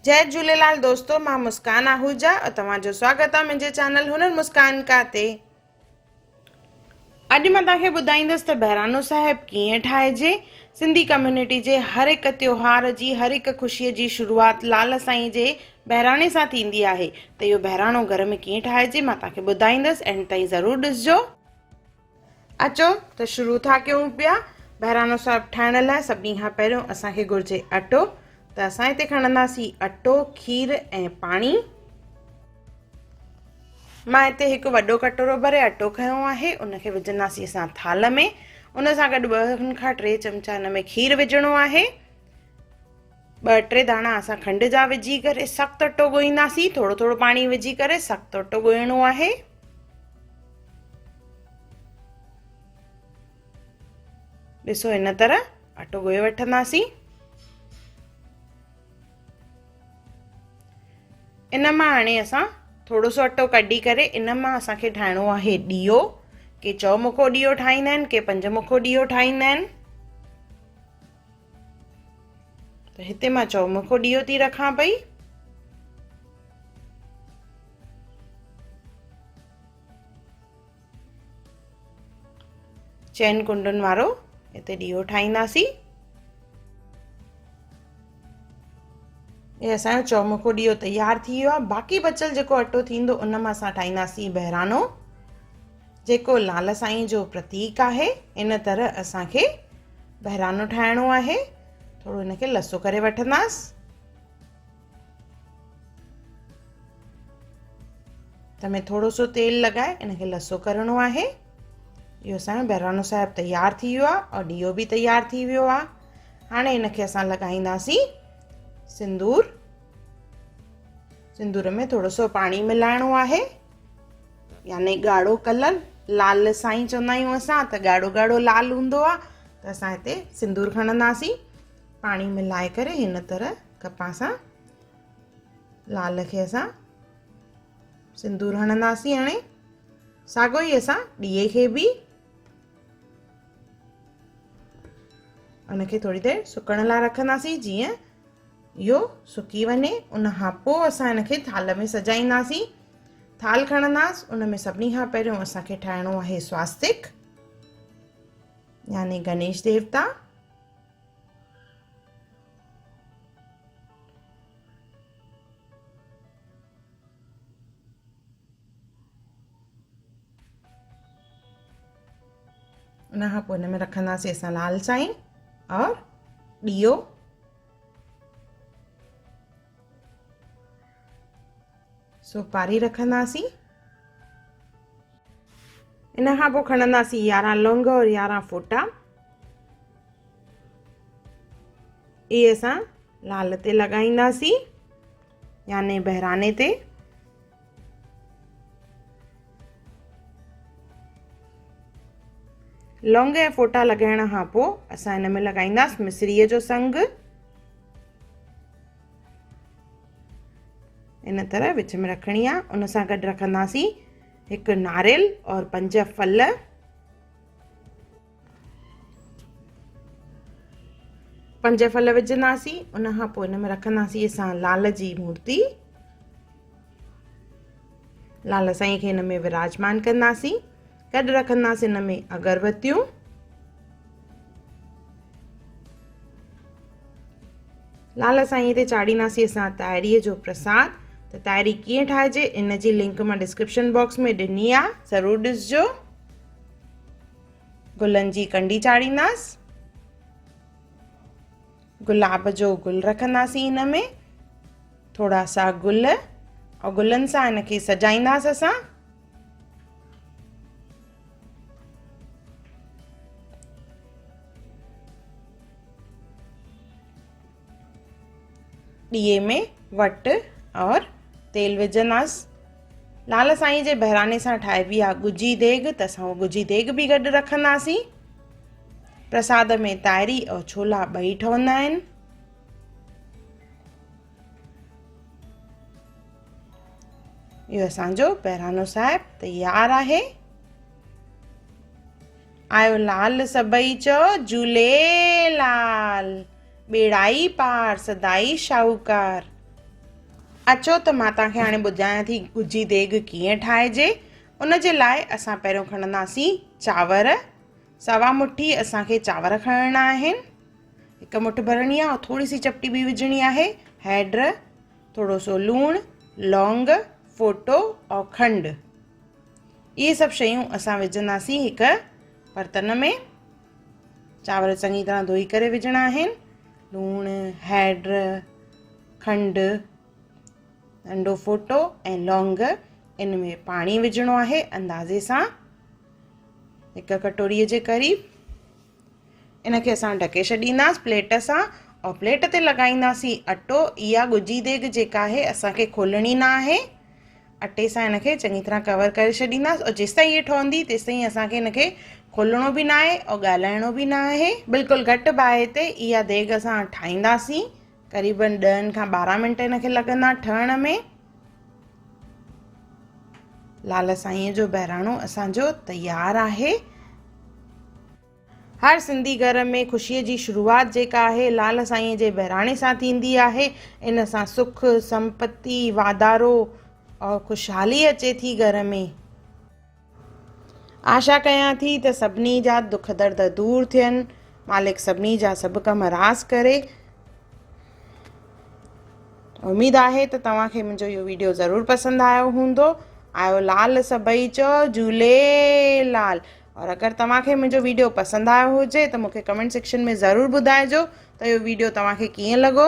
जय झूलेलाल दोस्तों, मां मुस्कान आहूजा और तव्हांजो स्वागत आहे मुंहिंजे चैनल हुनर मुस्कान का ते। अॼु मां तव्हांखे ॿुधाईंदसि त बहिराणो साहिब कीअं ठाहिजे। सिंधी कम्युनिटी जे हर हिकु त्योहार जी, हर हिकु ख़ुशीअ जी शुरूआत लाल साईं जे बहिराणे सां थींदी आहे। त इहो बहिराणो घर में कीअं ठाहिजे मां तव्हांखे ॿुधाईंदसि, एंड ताईं ज़रूरु ॾिसजो। अचो त शुरू था कयूं पिया। बहिराणो साहिब ठाहिण लाइ सभिनी खां पहिरियों असांखे घुरिजे अटो। त असां हिते खणंदासीं अटो, खीर ऐं पाणी। मां हिते हिकु वॾो कटोरो भरे अटो खयो आहे, उनखे विझंदासीं असां थाल में। उन सां गॾु 2 खां 3 चमचा हिन में खीर विझणो आहे। 2-3 दाणा असां खंड जा विझी करे सख़्तु अटो ॻोहींदासीं। थोरो थोरो पाणी विझी करे सख़्तु अटो ॻोहिणो आहे। ॾिसो, हिन तरह अटो ॻोहे वठंदासीं। इन मां हाणे असां थोरो सो अटो कढी करे इन मां असांखे ठाहिणो आहे ॾीओ। के 4 मुखो ॾीओ ठाहींदा आहिनि, के 5 मुखो ॾीओ ठाहींदा आहिनि। त हिते मां 4 मुखो ॾीओ थी रखां पई। चइनि कुंडुनि वारो हिते ॾीओ ठाहींदासीं। ये असांजो 4 मुखो ॾीओ तैयार थी वियो आहे। बाक़ी बचियल जेको अटो थींदो उन मां असां ठाहींदासीं बहिराणो, जेको लाल साईं जो प्रतीक आहे। इन तरह असांखे बहिराणो ठाहिणो आहे। थोरो हिनखे लसो करे वठंदासीं। त में थोरो सो तेल लॻाए इनखे लसो करणो आहे। इहो असांजो बहिराणो साहिब तैयार थी वियो आहे और ॾीओ बि तैयार थी वियो आहे। हाणे इनखे असां लॻाईंदासीं सिंदूर। सिंदूर में थोरो सो पाणी मिलाइणो आहे, यानी ॻाढ़ो कलर। लाल साईं चवंदा आहियूं असां, त ॻाढ़ो ॻाढ़ो लाल हूंदो आहे। त असां हिते सिंदूर खणंदासीं। पाणी मिलाए करे हिन तरह कपां सां लाल खे असां सिंदूर हणंदासीं। हाणे साॻियो ई असां ॾीए खे बि उनखे थोरी देरि सुकण लाइ रखंदासीं, जीअं इहो सुकी वञे। उन खां पोइ असां हिनखे थाल में सजाईंदासीं। थाल खणंदासीं, उन में सभिनी खां पहिरियों असांखे ठाहिणो आहे स्वास्तिक, यानी गणेश देवता। उन खां पोइ हिन में रखंदासीं असां लाल साईं और ॾीओ। सुपारी रखंदासीं। इन खां पोइ खणंदासीं 11 लौंग और 11 फोटा। इहे असां लाल ते लॻाईंदासीं, यानी बहिराणे ते। लौंग ऐं फोटा लॻाइण खां पोइ असां हिन में लॻाईंदासीं मिश्रीअ जो संग। इन तरह विच में रखणी आहे। उन सां गॾु रखंदासीं हिकु नारियल और 5 फल। पंज फल विझंदासीं। उन खां पोइ हिन में रखंदासीं असां लाल जी मूर्ति। लाल साईं खे हिन में विराजमान कंदासीं। गॾु रखंदासीं हिन में अगरबत्तियूं। लाल साईं ते चाढ़ींदासीं असां ताइरीअ जो प्रसाद। त ताइरी कीअं ठाहिजे इन जी लिंक मां डिस्क्रिप्शन बॉक्स में ॾिनी आहे, ज़रूरु ॾिसजो। गुलनि जी कंडी चाढ़ींदासीं। गुलाब जो गुल रखंदासीं हिन में, थोरा सा गुल, और गुलनि सां हिनखे सजाईंदासीं असां। ॾीए में वट और तेल विझंदासीं। लाल साईं जे बहिराणे सां ठाहिबी आहे ॻुझी देग, त असां उहो ॻुझी देग बि गॾु रखंदासीं। प्रसाद में ताइरी और छोला ॿई ठहंदा आहिनि। इहो असांजो बहिराणो साहिब तैयार आहे। आयो लाल सभई चओ झूलेलाल, बेड़ाई पार सदाई शाहूकार। अचो त मां तव्हांखे हाणे ॿुधायां थी गुजी देग कीअं ठाहिजे। उन जे लाइ असां पहिरियों खणंदासीं चांवर। सवा मुठी असांखे चांवर खणणा आहिनि। हिकु मुठ भरणी आहे और थोरी सी चपटी बि विझणी आहे। हैड, थोरो सो लूणु, लौंग, फोटो और खंड, इहे सभु शयूं असां विझंदासीं हिकु बर्तन में। चांवर चङी तरह धोई करे विझणा आहिनि। लूणु, हैड, खंड, नंढो फोटो ऐं लौंग। इन में पाणी विझणो आहे अंदाज़े सां, हिकु कटोरीअ जे क़रीब। इनखे असां ढके छॾींदासीं प्लेट सां और प्लेट ते लॻाईंदासीं अटो। इहा गुजी देग जेका आहे असांखे खोलणी न आहे। अटे सां इनखे चङी तरह कवर करे छॾींदासीं और जेसिताईं इहे ठहंदी तेसिताईं असांखे इनखे खोलणो बि न आहे और ॻाल्हाइणो बि न आहे। बिल्कुलु घटि बाहि ते इहा देग असां ठाहींदासीं। क़रीबन 10 खां 12 मिंट इनखे लॻंदा ठहण में। लाल साईं जो बहिराणो असांजो तयार आहे। हर सिंधी घर में ख़ुशीअ जी शुरूआत जेका आहे लाल साईं जे बहिराणे सां थींदी आहे। इन सां सुख, संपत्ति, वाधारो और खुशहाली अचे थी घर में। आशा कयां थी त सभिनी जा दुख दर्द दूर थियनि, मालिक सभिनी जा सभु कम रास करे। उम्मीद आहे त तव्हांखे मुंहिंजो इहो वीडियो ज़रूरु पसंदि आयो हूंदो। आयो लाल सभई चओ झूलेलाल। और अगरि तव्हांखे मुंहिंजो वीडियो पसंदि आयो हुजे त मूंखे कमेंट सेक्शन में ज़रूरु ॿुधाइजो त इहो वीडियो तव्हांखे कीअं लॻो।